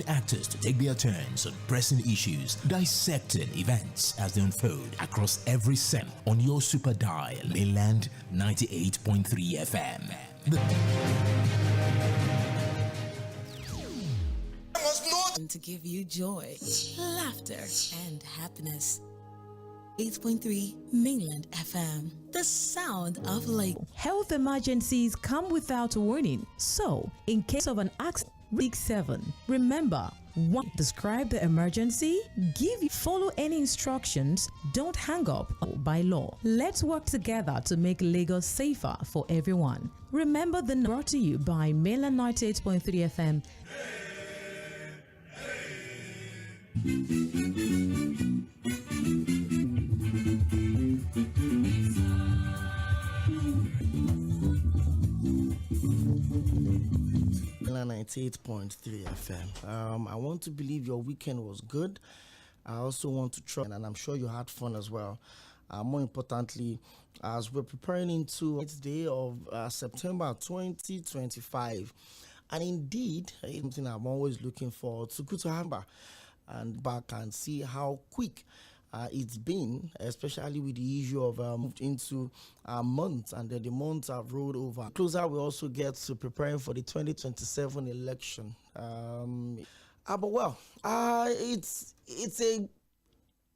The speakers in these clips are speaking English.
Actors to take their turns on pressing issues, dissecting events as they unfold across every segment on your super dial, Mainland 98.3 FM. To give you joy, laughter, and happiness. 8.3 Mainland FM, the sound of Lagos. Health emergencies come without warning. So, in case of an accident, Risk 7. Remember, 1. Describe the emergency. Follow any instructions. Don't hang up by law. Let's work together to make Lagos safer for everyone. Remember the brought to you by Mainland 98.3 FM. 98.3 FM. I want to believe your weekend was good. I also want to try, and I'm sure you had fun as well. More importantly, as we're preparing into the day of September 2025, and indeed, it's something I'm always looking forward to. Good to have back and see how quick it's been, especially with the issue of moved into months, and then the months have rolled over. Closer, we also get to preparing for the 2027 election. It's a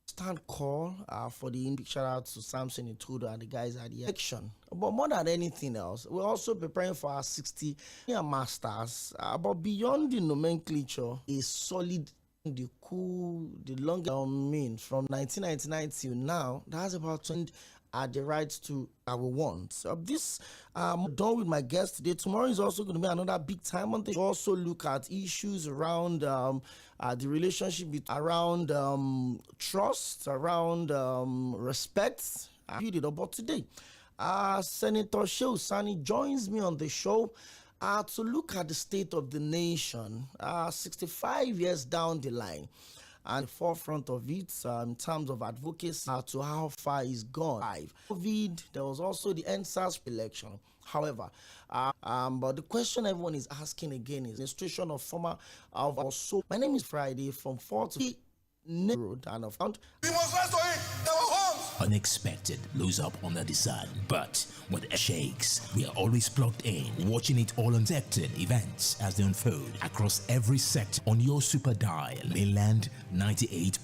stand call for the shout out to Sɪᴛᴜᴛᴇ and the guys at the election. But more than anything else, we're also preparing for our 60-year masters. But beyond the nomenclature, a solid, the long from 1999 till now, that's about 20 the rights to our wants. This I'm done with my guest today. Tomorrow is also going to be another big time on the show. Also look at issues around the relationship around trust, around respect. But today, Senator Sɪᴛᴜᴛ joins me on the show to look at the state of the nation 65 years down the line, and the forefront of it in terms of advocacy to how far it's gone. COVID, there was also the NSAS election. However, but the question everyone is asking again is the situation of former of also. My name is Friday from 4 to road and of found we must rest on it. Our homes. Unexpected blows up under the sun, but when it shakes, we are always plugged in, watching it all, unsecting events as they unfold across every sector on your super dial, Mainland 98.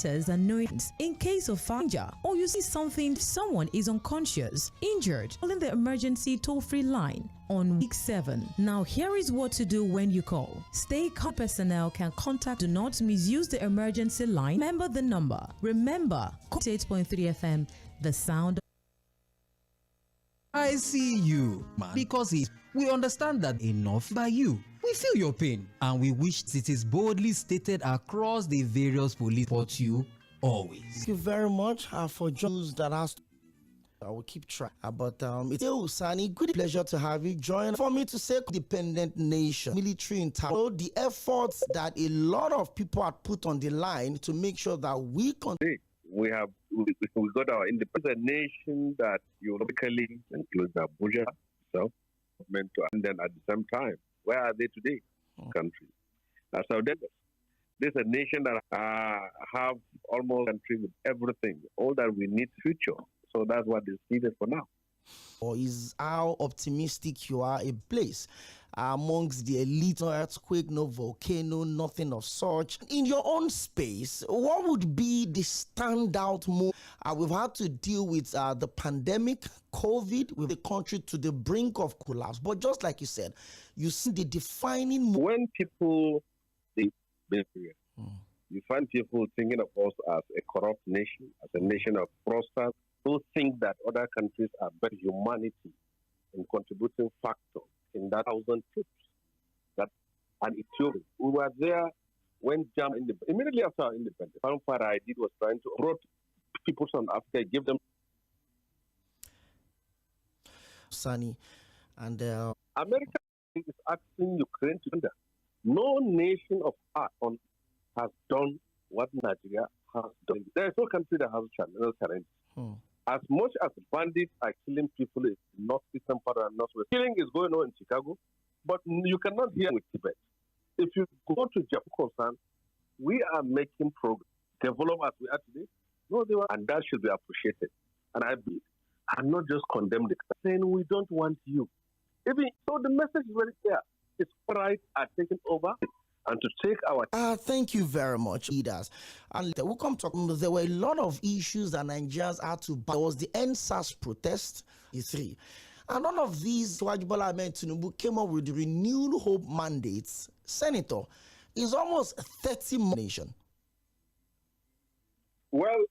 And knowings in case of danger, or you see someone is unconscious, injured, calling the emergency toll-free line on week 7. Now here is what to do when you call. Stay calm. Personnel can contact. Do not misuse the emergency line. Remember the number. Remember 8.3 FM, the sound. I see you, man, because we understand that enough by you. We feel your pain, and we wish it is boldly stated across the various police support you always. Thank you very much for Jones that has. I will keep track. But it's Sani, good pleasure to have you join for me to say independent nation, military in town. The efforts that a lot of people have put on the line to make sure that we continue. We got our independent nation that economically includes Abuja, so meant to, and then at the same time, where are they today? Country. So this is a nation that have almost country with everything, all that we need future. So that's what is needed for now. Or is how optimistic you are a place amongst the elite? No earthquake, no volcano, nothing of such. In your own space, what would be the standout move? We've had to deal with the pandemic, COVID, with the country to the brink of collapse. But just like you said, you see the defining move. When people think, you find people thinking of us as a corrupt nation, as a nation of fraudsters, who think that other countries are better humanity and contributing factor in that 1,000 troops. That and Ethiopia. We were there when Jam immediately after our independence. What I did was trying to brought people from Africa, give them Sunny and America is asking Ukraine to do that. No nation of art on has done what Nigeria has done. There is no country that has challenge. As much as bandits are killing people in northeastern part and northwest, killing is going on in Chicago, but you cannot hear with Tibet. If you go to Japan, we are making progress. Develop as we are today. No, they were, and that should be appreciated. And I believe, and not just condemn the saying we don't want you. Even so, the message is very clear. It's right at taking over and to take our. Thank you very much, leaders. And we'll come talk. There were a lot of issues that Nigerians had to. There was the NSAS protest. E3. And all of these, Bola Ahmed Tinubu came up with the renewed hope mandates. Senator, is almost 30 nation. Well,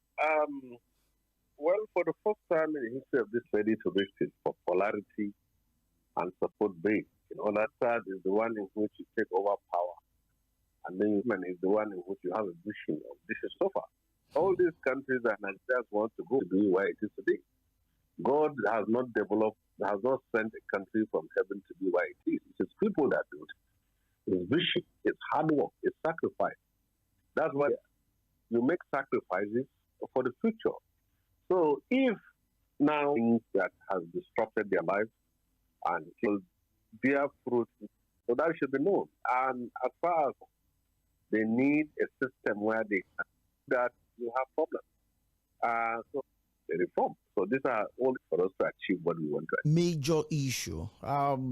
for the first time in the history of this ready to reach its popularity and support base, on that side is the one in which you take over power, and then human is the one in which you have a vision of. This is so far. All these countries that Nigerians want to go to be where it is today. God has not sent a country from heaven to be where it is. It's people that do it. It's vision, it's hard work, it's sacrifice. That's why you make sacrifices for the future. So if now things that has disrupted their lives and will bear fruit, so that should be known. And as far as they need a system where they that you have problems. So the reform. So these are only for us to achieve what we want to achieve. Major issue.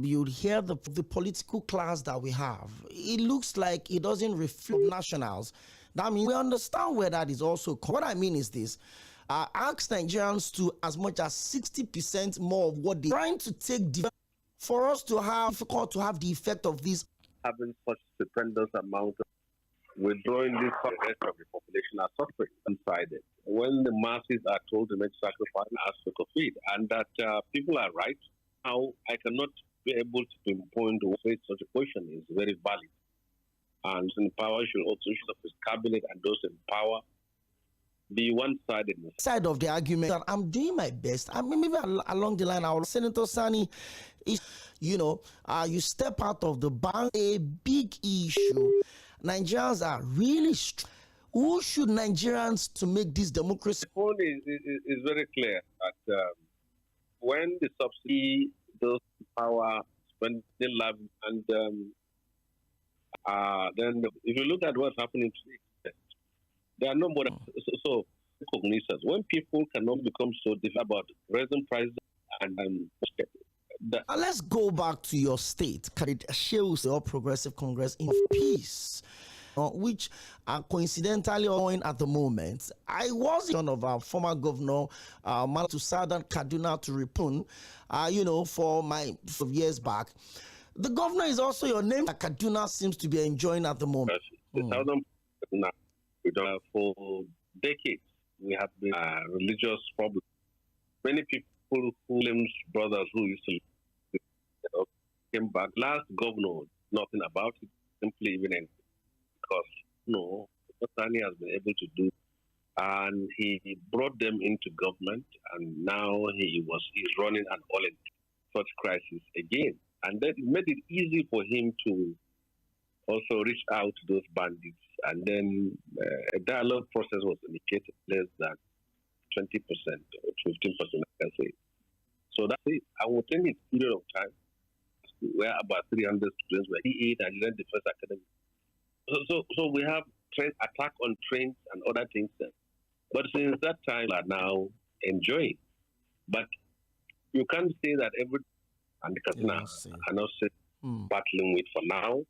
You'd hear the political class that we have. It looks like it doesn't reflect nationals. That means we understand where that is also. What I mean is this. Ask Nigerians to as much as 60% more of what they're trying to take for us to have difficult to have the effect of this. Having such stupendous amount of withdrawing this rest of the population are suffering inside it. When the masses are told to make sacrifice as to COVID, and that people are right, now I cannot be able to pinpoint or say such a question is very valid. And in power should also should of his cabinet and those in power be one-sided. Side of the argument that I'm doing my best. I mean, maybe along the line, our Senator Sani is, you step out of the bank, a big issue. Nigerians are really who should Nigerians to make this democracy? The point is very clear that when the subsidy, those power, spending love, and then if you look at what's happening today, there are no more so cognizance. When people cannot become so different about raising prices and let's go back to your state. Sᴏᴜᴜ Progressive Congress in Peace, which are coincidentally going at the moment. I was one of our former governor, to Southern Kaduna to Ripon, for years back. The governor is also your name that Kaduna seems to be enjoying at the moment. The Southern Kaduna, for decades, we have been religious problems. Many people who brothers who used to came back. Last governor, nothing about it, simply even because what Sani has been able to do, and he brought them into government, and now he's running an all-in such crisis again, and that made it easy for him to also reach out to those bandits, and then a dialogue process was initiated, less than 20% or 15%, I can say. So that's it. I will think it's a period of time where about 300 students were E8 and then Defense Academy. So we have attack on trains and other things then. But since that time, we are now enjoying. But you can't say that every and the Katsina are not battling with for now,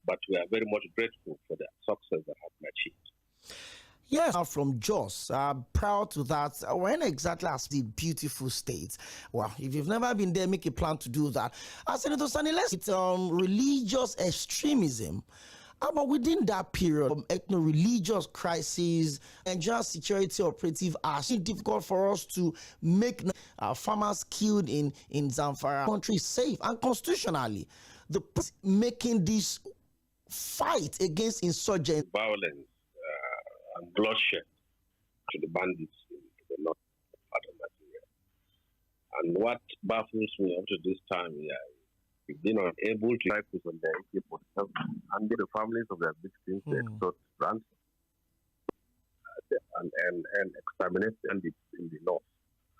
but we are very much grateful for the success that has been achieved. Yes, from Jos, proud to that. When exactly as the beautiful state? Well, if you've never been there, make a plan to do that. Senator Sani, let's get religious extremism. But within that period of ethno-religious crisis and just security operative are still difficult for us to make farmers killed in Zamfara country safe and constitutionally. The making this fight against insurgent violence and bloodshed to the bandits in the north part of Nigeria. And what baffles me up to this time, we've been unable to focus on their people and the families of their victims to extort ransom and exterminate bandits in the north.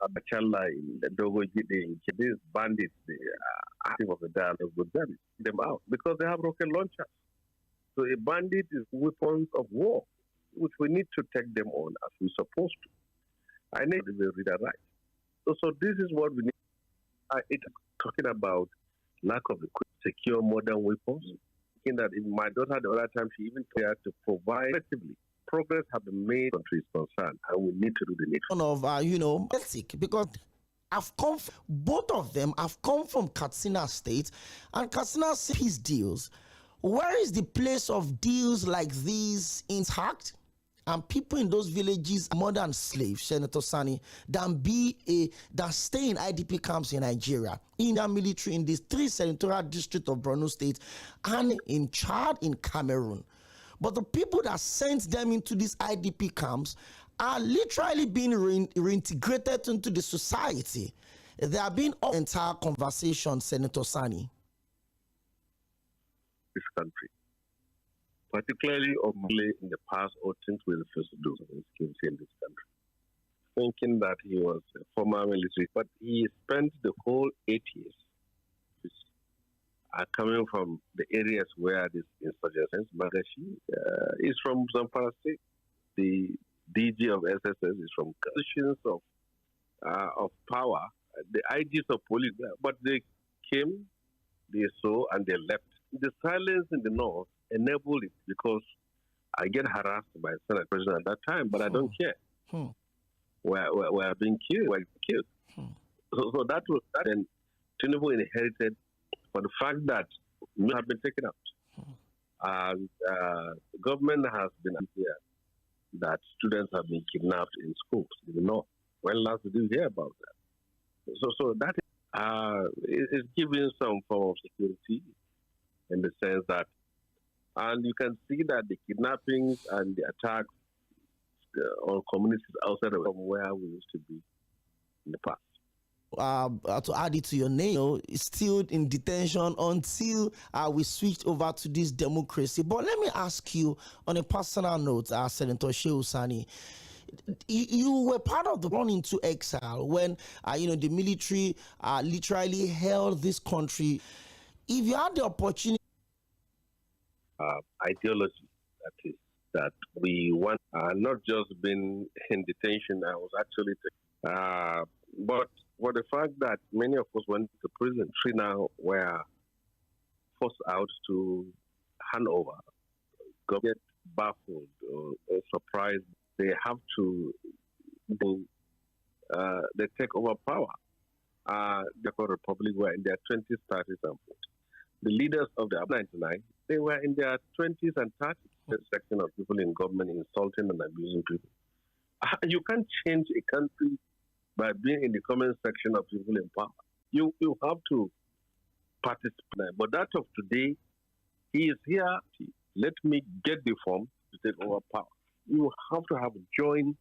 Abachala in the Dogo-Gide, these bandits, they are active of a dialogue with them out because they have rocket launchers. So a bandit is weapons of war, which we need to take them on as we're supposed to. I need to read that right. So this is what we need. It's talking about lack of secure modern weapons. Thinking that if my daughter the other time, she even tried to provide effectively. Progress have been made, country is concerned, and we need to do the needful. Of basic, because both of them have come from Katsina State, and Katsina State's deals. Where is the place of deals like these intact? And people in those villages are more than slaves, Senator Sani, than stay in IDP camps in Nigeria, in the military, in these 3 senatorial districts of Borno State, and in Chad, in Cameroon. But the people that sent them into these IDP camps are literally being reintegrated into the society. They are being entire conversation, Senator Sani. This country, particularly in the past, or things we refused to do in security in this country, thinking that he was a former military, but he spent the whole 8 years coming from the areas where this insurgents, Magashi is from Zamfara State. The DG of SSS is from positions of power, the IGs of police, but they came, they saw, and they left. The silence in the north enabled it because I get harassed by Senate President at that time, but I don't care. We're being killed. We're killed. So that was that. And Tinubu inherited for the fact that we have been taken out. The government has been here that students have been kidnapped in schools in the north. When last did you hear about that? So that is giving some form of security in the sense that, and you can see that the kidnappings and the attacks on communities outside of where we used to be in the past. To add it to your name, it's still in detention until we switched over to this democracy. But let me ask you on a personal note, Senator Shehu Sani, you were part of the run into exile when the military literally held this country. If you had the opportunity, ideology that we want, not just been in detention. I was actually, but for the fact that many of us went to prison, 3 now were forced out to hand over, get baffled or surprised. They have to they take over power. The Republic were in their 20s, 30s, and 40s. The leaders of the 99, they were in their 20s and 30s. The section of people in government insulting and abusing people. You can't change a country by being in the comment section of people in power. You have to participate. But that of today, he is here. Let me get the form to take over power. You have to have joined,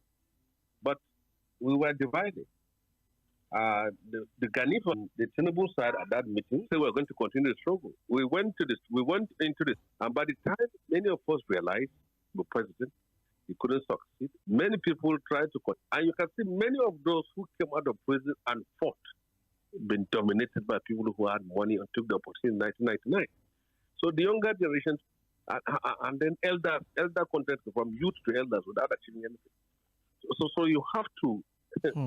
but we were divided. The Ghanaians from the Tinubu side at that meeting said we were going to continue the struggle. We went into this, and by the time many of us realized the president, he couldn't succeed. Many people tried to, and you can see many of those who came out of prison and fought, been dominated by people who had money and took the opportunity in 1999. So the younger generation, and then elder content from youth to elders without achieving anything. So you have to,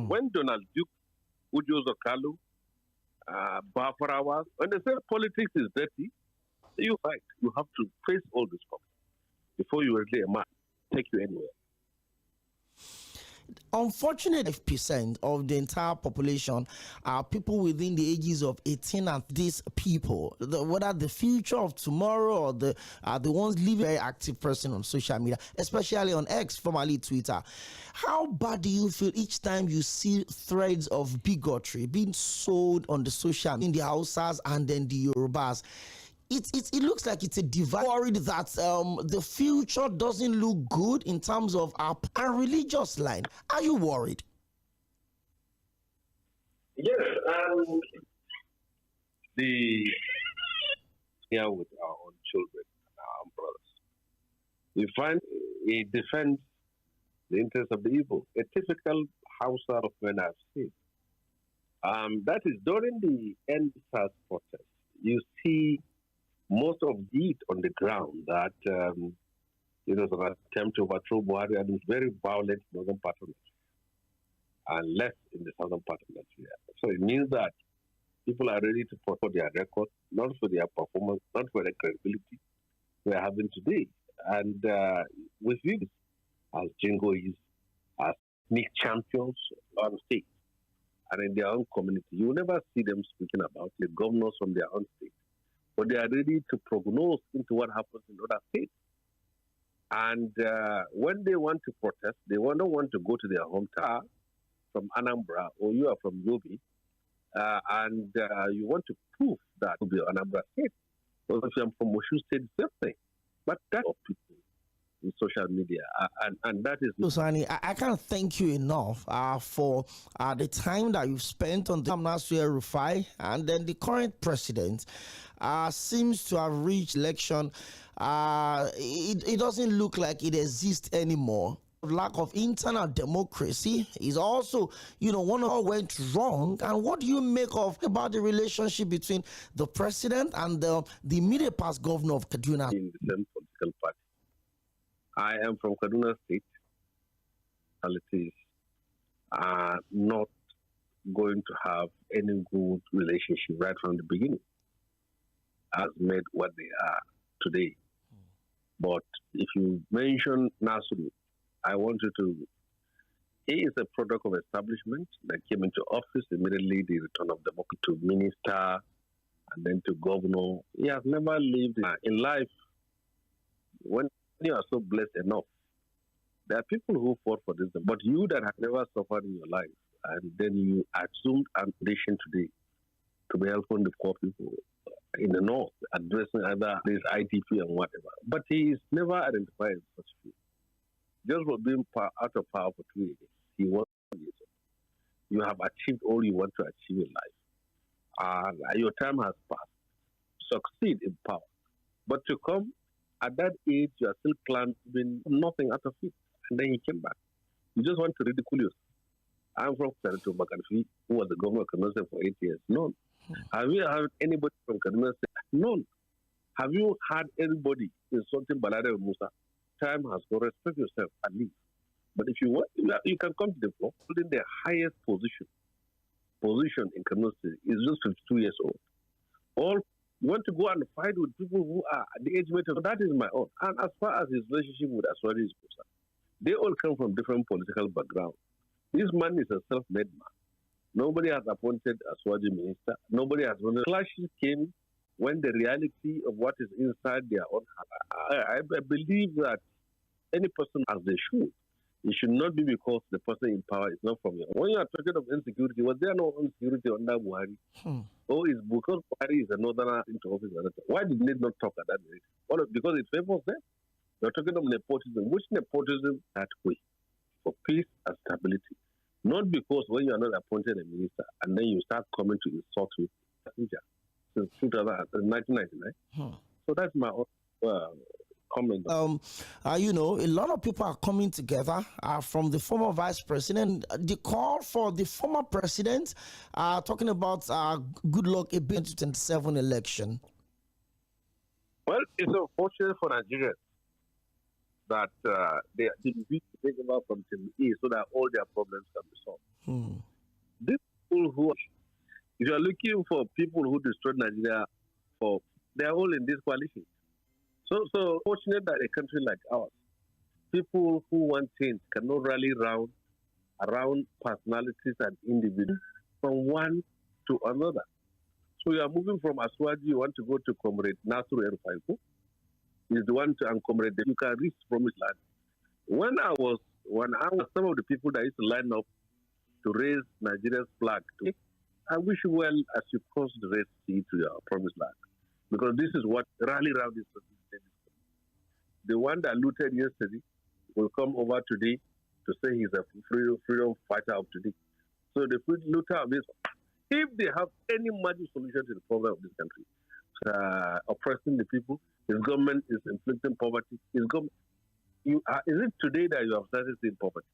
when Donald Duke, Ujo Zokalu, Bafarawas, when they say politics is dirty, you fight. You have to face all these problems before you really a man take you anywhere. Unfortunately, 5% of the entire population are people within the ages of 18, and these people, whether the future of tomorrow or the ones living, very active person on social media, especially on X, formerly Twitter. How bad do you feel each time you see threads of bigotry being sold on the social media, in the Hausas and then the Yorubas? It looks like it's a divide. Worried that the future doesn't look good in terms of our religious line. Are you worried? Yes, here with our own children and our own brothers, we find it defends the interests of the evil. A typical Hausa of when I've seen. That is during the end SARS protest. You see most of it on the ground that an attempt to overthrow Buhari and is very violent in the northern part of Nigeria and less in the southern part of Nigeria. So it means that people are ready to put for their record, not for their performance, not for the credibility we are having today. And with this, as jingoes, as sneak champions on stage and in their own community, you will never see them speaking about the governors from their own state. But they are ready to prognose into what happens in other states. And when they want to protest, they don't want to go to their hometown from Anambra or you are from Yobe, and you want to prove that to be Anambra State. Or if I'm from Osun State, same thing. But that's what people in social media, and that is. Sani, I can't thank you enough for the time that you've spent on the Sᴛᴜᴛ Rufai, and then the current president seems to have reached election. It doesn't look like it exists anymore. Lack of internal democracy is also, one of what went wrong. And what do you make about the relationship between the president and the immediate past governor of Kaduna? In the same political party. I am from Kaduna State. Politics are not going to have any good relationship right from the beginning, as made what they are today. But if you mention Nsoᴘɪᴏ, I want you to. He is a product of establishment that came into office immediately, the return of democracy to minister and then to governor. He has never lived in life. When you are so blessed enough, there are people who fought for this, but you that have never suffered in your life, and then you assumed ambition today to be helping the poor people in the north, addressing either this ITP and whatever. But he is never identified as such a. Just for being out of power for 2 years, he was. You have achieved all you want to achieve in life. Your time has passed. Succeed in power. But to come at that age, you are still planning nothing out of it. And then he came back. You just want to ridicule yourself. I'm from Sᴛᴜᴛ, who was the governor of Kaduna State for 8 years. None. Have you heard anybody from Kaduna State? None. Have you heard anybody insulting Balade Musa? Time has gone. Respect yourself at least. But if you want, you can come to the floor. Holding the highest position in Kaduna State is just 52 years old. All you want to go and fight with people who are at the age mate of that is my own. And as far as his relationship with Aswadi is concerned, they all come from different political backgrounds. This man is a self-made man. Nobody has appointed Aswadi minister. Nobody has. When the clashes came, when the reality of what is inside their own heart, I believe that any person as they should. It should not be because the person in power is not from you. When you are talking of insecurity, was there no insecurity under Buhari? Or is because Buhari is a northerner into office? Why did they not talk at that rate? Well, because it favors them. You're talking of nepotism. Which nepotism that way? For peace and stability. Not because when you are not appointed a minister and then you start coming to insult with passenger since 1999. So that's my comment. A lot of people are coming together from the former vice president. The call for the former president talking about good luck in 2027 election. Well, it's unfortunate for Nigerians that they need to take over from Tᴜɪᴜ so that all their problems can be solved. These people who, if you are looking for people who destroyed Nigeria, they are all in this coalition. So fortunate that a country like ours, people who want change cannot rally around personalities and individuals from one to another. So you are moving from Aswadi, you want to go to Comrade Nasiru El-Rufai. Is the one to Comrade you can reach promised land. When I was some of the people that used to line up to raise Nigeria's flag, I wish you well as you cross the Red Sea to your promised land. Because this is what rally around this. The one that looted yesterday will come over today to say he's a freedom fighter of today. So the looter of this, if they have any magic solution to the problem of this country, oppressing the people, his government is inflicting poverty. Is it today that you have started seeing poverty?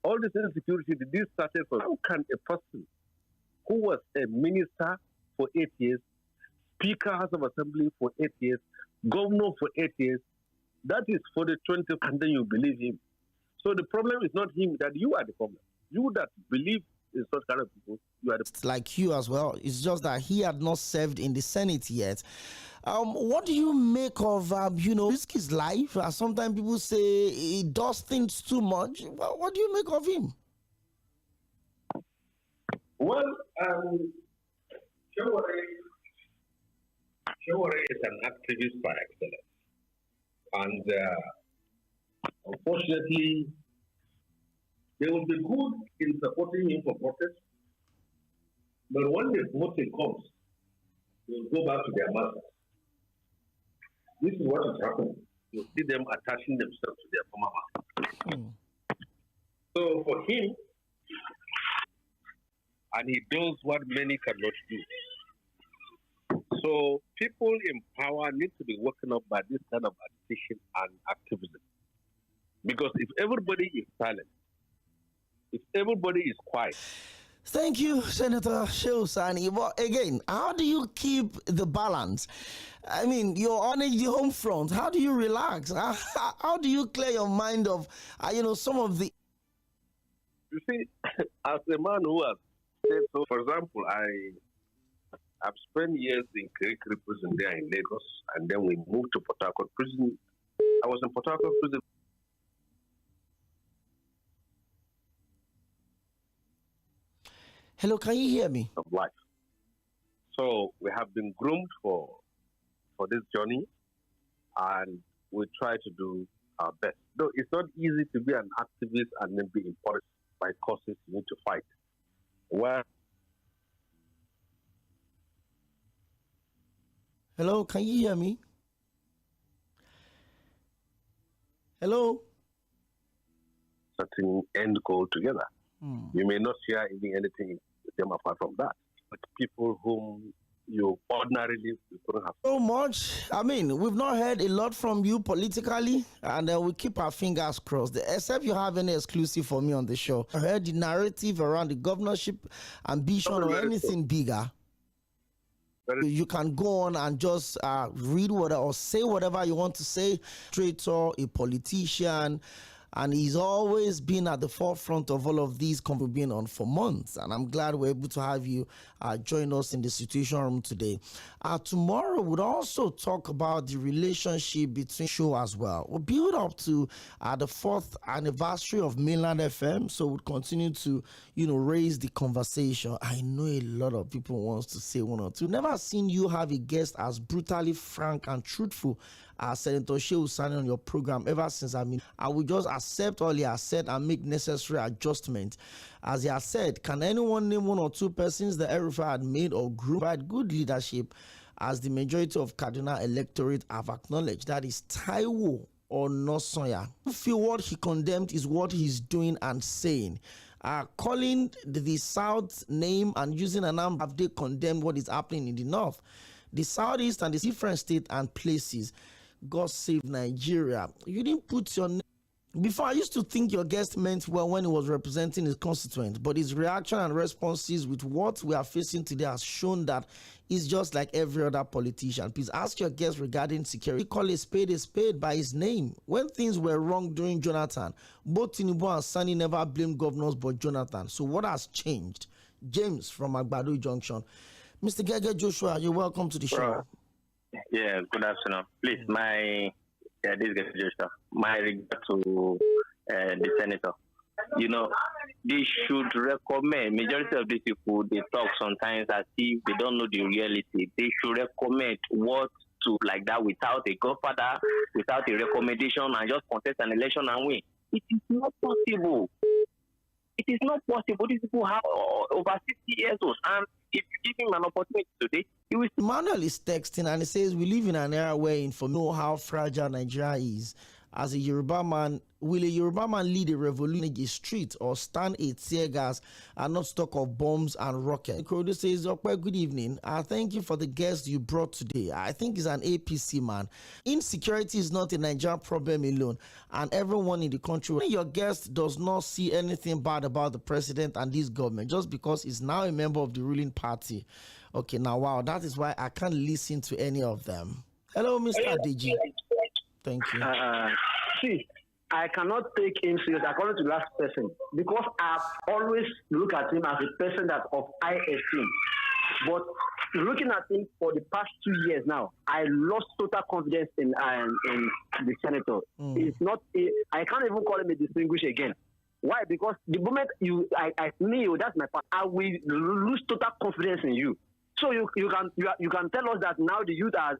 All this insecurity, this started from how can a person who was a minister for 8 years Speaker House of Assembly for 8 years, governor for 8 years. That is for the 20th, and then you believe him. So the problem is not him, that you are the problem. You that believe in such kind of people, you are the It's like you as well. It's just that he had not served in the Senate yet. What do you make of, risk his life? Sometimes people say he does things too much. Well, what do you make of him? Well, ᴏᴜᴜ is an activist by excellence. And unfortunately, they will be good in supporting him for protest. But when the voting comes, they will go back to their masters. This is what is happening. You see them attaching themselves to their former masters. So for him, and he does what many cannot do. So people in power need to be woken up by this kind of agitation and activism. Because if everybody is silent, if everybody is quiet. Thank you, Senator Sᴏᴜᴛ. But again, how do you keep the balance? I mean, you're on the home front. How do you relax? How do you clear your mind of, some of the... You see, as a man who has said so, for example, I've spent years in Cᴏ prison there in Lagos, and then we moved to Port Harcourt prison. I was in Port Harcourt prison. Hello, can you hear me? Of life. So we have been groomed for this journey, and we try to do our best. Though it's not easy to be an activist and then be important by causes you need to fight. Well, hello, can you hear me? Hello? Certain end goal together. You may not share even anything with them apart from that. But people whom you ordinarily couldn't have. So much. I mean, we've not heard a lot from you politically, and we keep our fingers crossed. Except you have any exclusive for me on the show. I heard the narrative around the governorship ambition or anything bigger. You can go on and just read or say whatever you want to say. Traitor, a politician, and he's always been at the forefront of all of these being on for months. And I'm glad we're able to have you join us in the Situation Room today. Tomorrow we'll also talk about the relationship between show as well. We'll build up to the 4th anniversary of Mainland FM. So we'll continue to, raise the conversation. I know a lot of people wants to say one or two. Never seen you have a guest as brutally frank and truthful as Senator Sᴏᴜᴜ on your program ever since. I will just accept all he has said and make necessary adjustments. As he has said, can anyone name one or two persons the El-Rufai had made or group provide good leadership as the majority of Kaduna electorate have acknowledged? That is Taiwo or Nosonya. I feel what he condemned is what he's doing and saying. Calling the South name and using a name, have they condemned what is happening in the North? The Southeast and the different states and places. God save Nigeria. You didn't put your name. Before, I used to think your guest meant well when he was representing his constituent, but his reaction and responses with what we are facing today has shown that he's just like every other politician. Please ask your guest regarding security. Call a spade by his name. When things were wrong during Jonathan, both Tinubu and Sani never blamed governors but Jonathan. So what has changed? James from Agbado Junction. Mr. Gege Joshua, you're welcome to the show. Yeah, good afternoon. Please, this is Joshua. My regard to the senator. They should recommend, majority of these people, they talk sometimes as if they don't know the reality. They should recommend what to like that without a godfather, without a recommendation, and just contest an election and win. It is not possible. It is not possible. These people have over 60 years old, and if you give him an opportunity today, he will. Manuel is texting and he says, we live in an era where information know how fragile Nigeria is. As a Yoruba man, will a Yoruba man lead a revolution in the street or stand a tear gas and not talk of bombs and rockets? Krodo says, good evening. Thank you for the guest you brought today. I think he's an APC man. Insecurity is not a Nigerian problem alone, and everyone in the country. Your guest does not see anything bad about the president and this government just because he's now a member of the ruling party. Okay, now, wow, that is why I can't listen to any of them. Hello, Mr. DG. Thank you. See, I cannot take him serious according to the last person because I've always looked at him as a person that's of high esteem. But looking at him for the past 2 years now, I lost total confidence in the senator. It's not. I can't even call him a distinguished again. Why? Because the moment I knew that's my part, I will lose total confidence in you. So you can tell us that now the youth are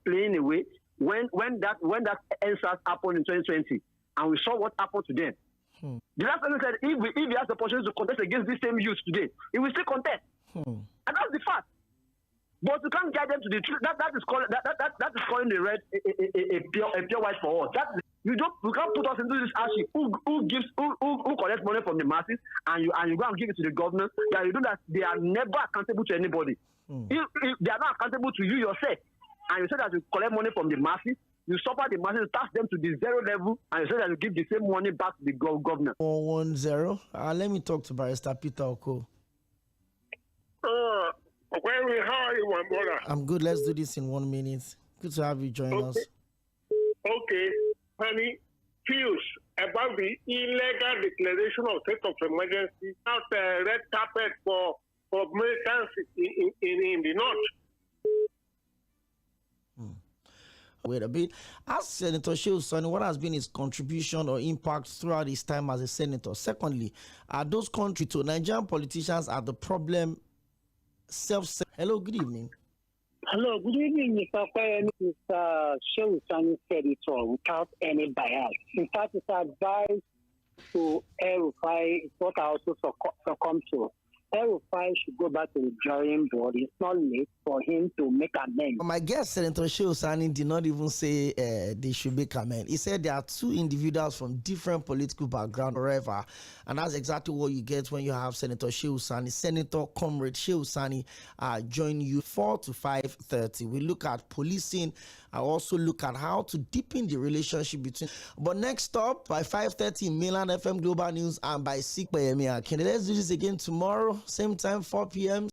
playing away when that NSAS happened in 2020, and we saw what happened to them. The last person said if he has the opportunity to contest against this same youth today, he will still contest, and that's the fact. But you can't guide them to the truth. That is calling the red a pure white for us. You can't put us into this ashes. Who collects money from the masses and you go and give it to the government? Yeah, you do that. They are never accountable to anybody. If they are not accountable to you yourself, and you say that you collect money from the masses, you suffer the masses, tax them to the zero level, and you say that you give the same money back to the government. 110. Let me talk to Barrister Peter Oko. How are you, my brother? I'm good. Let's do this in 1 minute. Good to have you join us. Okay, honey, views about the illegal declaration of state of emergency, not red carpet for militants in the north. Wait a bit. Ask Senator Sᴏᴜᴛ what has been his contribution or impact throughout his time as a senator. Secondly, are those countries to Nigerian politicians are the problem Hello, good evening. Hello, good evening, Mr. Fayemi. Mr. Sᴏᴜᴛ said it all without any bias. In fact, his advice to Rᴏᴏ is what I also succumb to. Rᴏᴏ should go back to the drawing board. It's not late for him to make amends. My guest, Senator Sᴏᴜᴛ, did not even say they should make amends. He said there are two individuals from different political background, wherever, and that's exactly what you get when you have Senator Sᴏᴜᴛ. Senator Comrade Sᴏᴜᴛ join you 4 to 5:30. We look at policing. I also look at how to deepen the relationship between. But next up, by 5:30, Mainland FM Global News, and by 6 p.m. Let's do this again tomorrow, same time, 4 p.m.